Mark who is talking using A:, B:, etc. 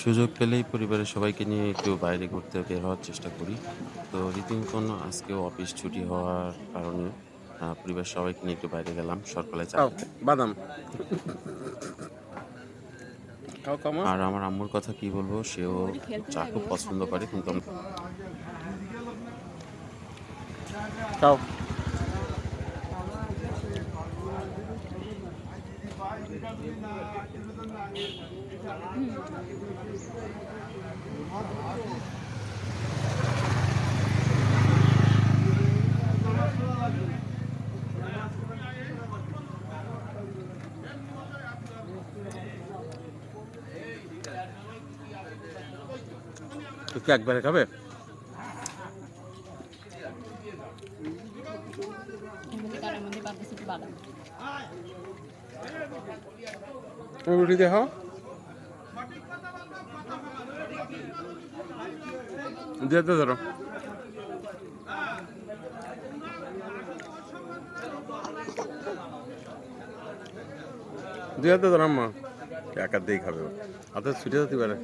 A: সুযোগ পেলেই পরিবারের সবাইকে নিয়ে একটু বাইরে ঘুরতে বের হওয়ার চেষ্টা করি। তো রীতিমতন আজকেও অফিস ছুটি হওয়ার কারণে পরিবারের সবাইকে নিয়ে একটু বাইরে গেলাম। সকালে চা
B: খাও
A: খেতে।
B: বাদাম খাও কামা
A: আর আমার আম্মুর কথা কি বলবো? সেও
C: ওরে খেলতে
A: চা
C: লাগে,
A: খুব
C: ওর
A: পছন্দ
C: হাতে
A: করে। কিন্তু
C: লাগলেই তো।
B: খাও। তো কি একবারে খাবে?
C: এর মধ্যে কারের মধ্যে বাতাসে একটু বাদাম।
B: তুমি রুটি দিয়ে খাও, দিয়ে তো ধরো। দিয়ে তো ধরো আম্মা, একা দিয়েই খাবে, হাতে ছুটে যেতে পারে।